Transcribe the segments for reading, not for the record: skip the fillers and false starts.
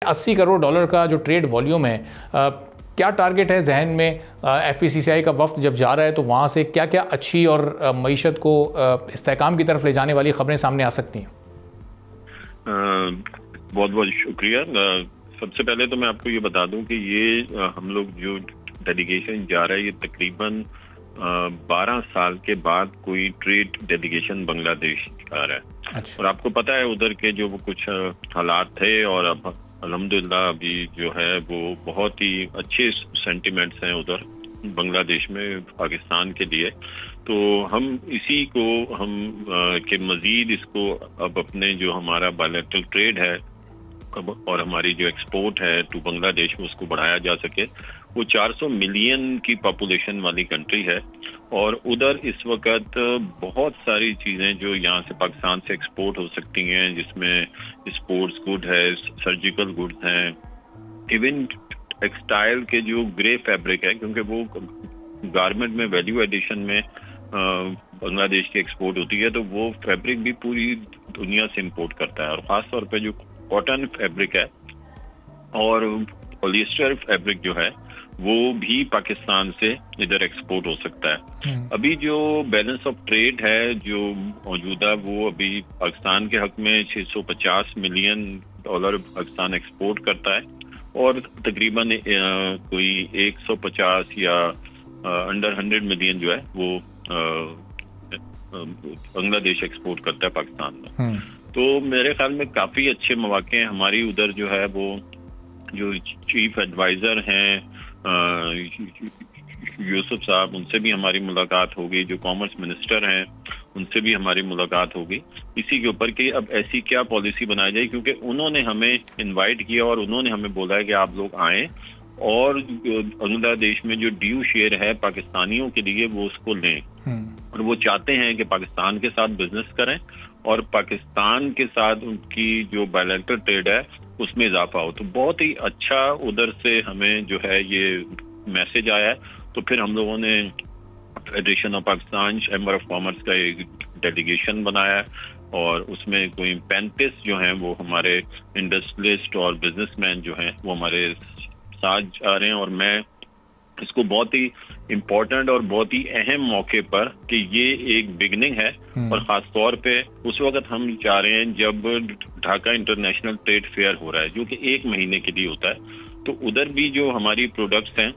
$80 करोड़ का जो trade volume है, क्या टारगेट है जहन में? FPCCI का वफ्द जब जा रहा है तो वहाँ से क्या क्या अच्छी और मईशत को इस्तेहकाम की तरफ ले जाने वाली खबरें सामने आ सकती हैं? बहुत बहुत शुक्रिया। सबसे पहले तो मैं आपको ये बता दूं कि ये हम लोग जो डेलीगेशन जा रहा है ये तकरीबन 12 साल के बाद कोई ट्रेड डेलीगेशन बांग्लादेश आ रहा है। अच्छा। और आपको पता है उधर के जो वो कुछ हालात थे और अब अल्हम्दुलिल्लाह अभी जो है वो बहुत ही अच्छे सेंटिमेंट्स हैं उधर बांग्लादेश में पाकिस्तान के लिए। तो हम इसी को के मजीद इसको अब अपने जो हमारा बायलैटरल ट्रेड है और हमारी जो एक्सपोर्ट है टू बांग्लादेश में उसको बढ़ाया जा सके। वो 400 मिलियन की पॉपुलेशन वाली कंट्री है और उधर इस वक्त बहुत सारी चीजें जो यहाँ से पाकिस्तान से एक्सपोर्ट हो सकती हैं, जिसमें स्पोर्ट्स गुड है, सर्जिकल गुड्स हैं, इवन टेक्सटाइल के जो ग्रे फैब्रिक है, क्योंकि वो गारमेंट में वैल्यू एडिशन में बांग्लादेश की एक्सपोर्ट होती है, तो वो फैब्रिक भी पूरी दुनिया से इंपोर्ट करता है। और खास तौर पे जो कॉटन फैब्रिक है और पॉलिएस्टर फैब्रिक जो है वो भी पाकिस्तान से इधर एक्सपोर्ट हो सकता है। अभी जो बैलेंस ऑफ ट्रेड है जो मौजूदा, वो अभी पाकिस्तान के हक में $650 मिलियन पाकिस्तान एक्सपोर्ट करता है और तकरीबन कोई 150 या अंडर 100 मिलियन जो है वो बांग्लादेश एक्सपोर्ट करता है पाकिस्तान में। तो मेरे ख्याल में काफी अच्छे मौके हैं। हमारी उधर जो है वो जो चीफ एडवाइजर हैं यूसुफ साहब, उनसे भी हमारी मुलाकात होगी। जो कॉमर्स मिनिस्टर हैं उनसे भी हमारी मुलाकात होगी इसी के ऊपर कि अब ऐसी क्या पॉलिसी बनाई जाए, क्योंकि उन्होंने हमें इनवाइट किया और उन्होंने हमें बोला है कि आप लोग आएं और बांग्लादेश में जो ड्यू शेयर है पाकिस्तानियों के लिए वो उसको लें। और वो चाहते हैं कि पाकिस्तान के साथ बिजनेस करें और पाकिस्तान के साथ उनकी जो बायलैटरल ट्रेड है उसमें इजाफा हो। तो बहुत ही अच्छा उधर से हमें जो है ये मैसेज आया है। तो फिर हम लोगों ने federation of Pakistan chamber of commerce का एक डेलीगेशन बनाया और उसमें कोई 35 जो हैं वो हमारे इंडस्ट्रियलिस्ट और बिजनेसमैन जो हैं वो हमारे साथ जा रहे हैं। और मैं इसको बहुत ही इम्पोर्टेंट और बहुत ही अहम मौके पर कि ये एक बिगनिंग है और खास तौर पे उस वक्त हम चाह रहे हैं जब ढाका इंटरनेशनल ट्रेड फेयर हो रहा है जो कि 1 महीने के लिए होता है। तो उधर भी जो हमारी प्रोडक्ट्स हैं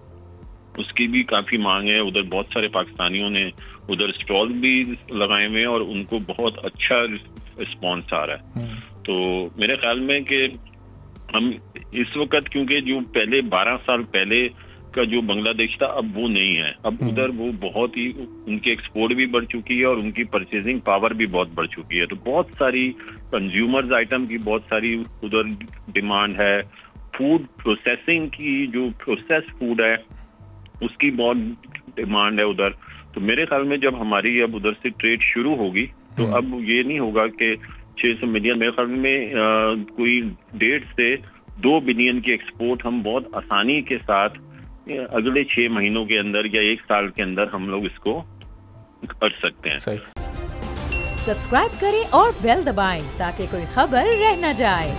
उसकी भी काफी मांग है। उधर बहुत सारे पाकिस्तानियों ने उधर स्टॉल भी लगाए हुए हैं और उनको बहुत अच्छा रिस्पॉन्स आ रहा है। तो मेरे ख्याल में कि हम इस वक्त, क्योंकि जो पहले 12 साल पहले का जो बांग्लादेश था अब वो नहीं है, अब उधर वो बहुत ही उनकी एक्सपोर्ट भी बढ़ चुकी है और उनकी परचेजिंग पावर भी बहुत बढ़ चुकी है। तो बहुत सारी कंज्यूमर्स आइटम की बहुत सारी उधर डिमांड है। फूड प्रोसेसिंग की जो प्रोसेस फूड है उसकी बहुत डिमांड है उधर। तो मेरे ख्याल में जब हमारी अब उधर से ट्रेड शुरू होगी तो अब ये नहीं होगा कि 600 मिलियन, मेरे ख्याल में कोई 1.5 से 2 बिलियन की एक्सपोर्ट हम बहुत आसानी के साथ अगले 6 महीनों के अंदर या 1 साल के अंदर हम लोग इसको कर सकते हैं। सब्सक्राइब करें और बेल दबाएं ताकि कोई खबर रह न जाए।